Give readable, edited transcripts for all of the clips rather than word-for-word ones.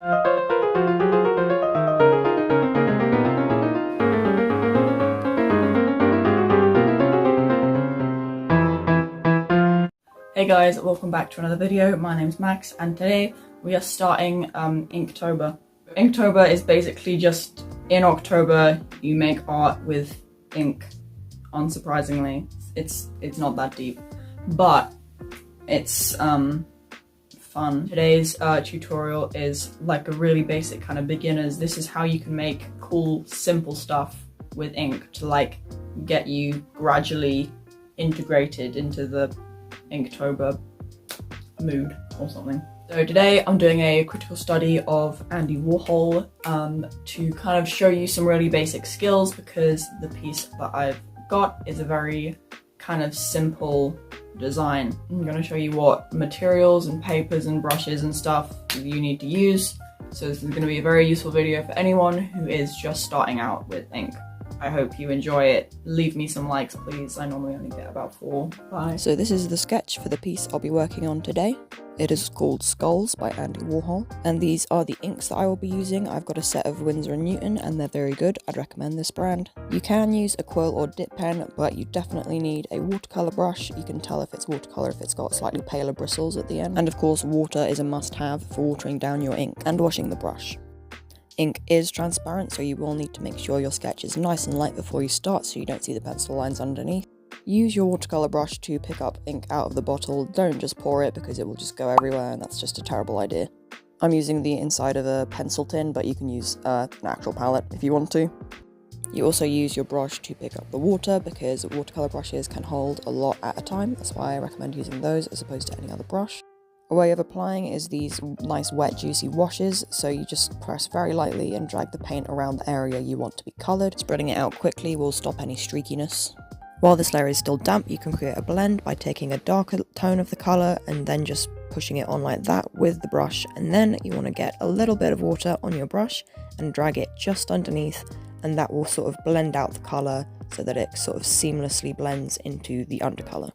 Hey guys, welcome back to another video. My name's Max and today we are starting Inktober. Inktober is basically just in October you make art with ink. Unsurprisingly, it's not that deep, but it's fun. Today's tutorial is like a really basic kind of beginners. This is how you can make cool, simple stuff with ink to like get you gradually integrated into the Inktober mood or something. So today I'm doing a critical study of Andy Warhol to kind of show you some really basic skills, because the piece that I've got is a very kind of simple design. I'm going to show you what materials and papers and brushes and stuff you need to use. So this is going to be a very useful video for anyone who is just starting out with ink. I hope you enjoy it. Leave me some likes, please. I normally only get about 4. Bye. So this is the sketch for the piece I'll be working on today. It is called Skulls by Andy Warhol, and these are the inks that I will be using. I've got a set of Winsor & Newton and they're very good. I'd recommend this brand. You can use a quill or dip pen, but you definitely need a watercolour brush. You can tell if it's watercolour if it's got slightly paler bristles at the end. And of course, water is a must-have for watering down your ink and washing the brush. Ink is transparent, so you will need to make sure your sketch is nice and light before you start so you don't see the pencil lines underneath. Use your watercolour brush to pick up ink out of the bottle. Don't just pour it because it will just go everywhere and that's just a terrible idea. I'm using the inside of a pencil tin, but you can use an actual palette if you want to. You also use your brush to pick up the water because watercolour brushes can hold a lot at a time. That's why I recommend using those as opposed to any other brush. A way of applying is these nice wet juicy washes, so you just press very lightly and drag the paint around the area you want to be coloured. Spreading it out quickly will stop any streakiness. While this layer is still damp, you can create a blend by taking a darker tone of the colour and then just pushing it on like that with the brush, and then you want to get a little bit of water on your brush and drag it just underneath, and that will sort of blend out the colour so that it sort of seamlessly blends into the undercolour.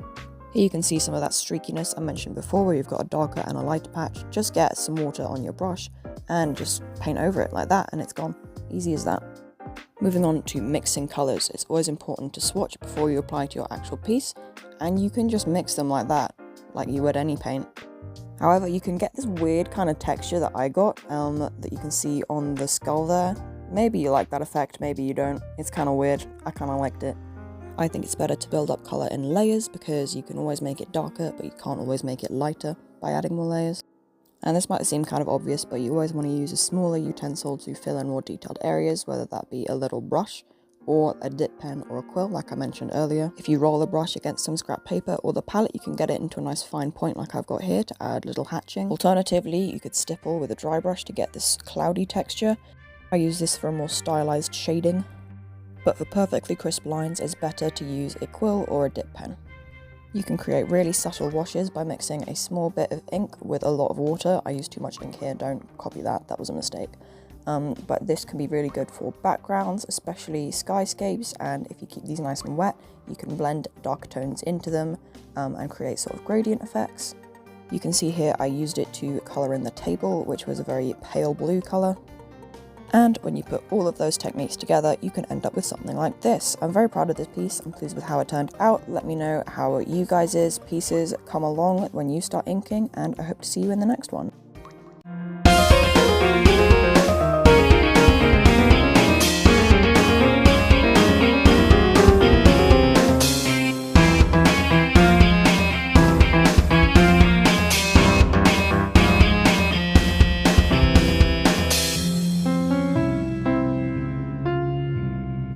Here you can see some of that streakiness I mentioned before where you've got a darker and a lighter patch. Just get some water on your brush and just paint over it like that and it's gone. Easy as that. Moving on to mixing colours, it's always important to swatch before you apply to your actual piece, and you can just mix them like that, like you would any paint. However, you can get this weird kind of texture that I got, that you can see on the skull there. Maybe you like that effect, maybe you don't. It's kind of weird. I kind of liked it. I think it's better to build up colour in layers because you can always make it darker, but you can't always make it lighter by adding more layers. And this might seem kind of obvious, but you always want to use a smaller utensil to fill in more detailed areas, whether that be a little brush or a dip pen or a quill, like I mentioned earlier. If you roll the brush against some scrap paper or the palette, you can get it into a nice fine point like I've got here to add little hatching. Alternatively, you could stipple with a dry brush to get this cloudy texture. I use this for a more stylized shading. But for perfectly crisp lines, it's better to use a quill or a dip pen. You can create really subtle washes by mixing a small bit of ink with a lot of water. I use too much ink here, don't copy that, that was a mistake. But this can be really good for backgrounds, especially skyscapes, and if you keep these nice and wet, you can blend darker tones into them and create sort of gradient effects. You can see here I used it to colour in the table, which was a very pale blue colour. And when you put all of those techniques together, you can end up with something like this. I'm very proud of this piece. I'm pleased with how it turned out. Let me know how you guys' pieces come along when you start inking, and I hope to see you in the next one.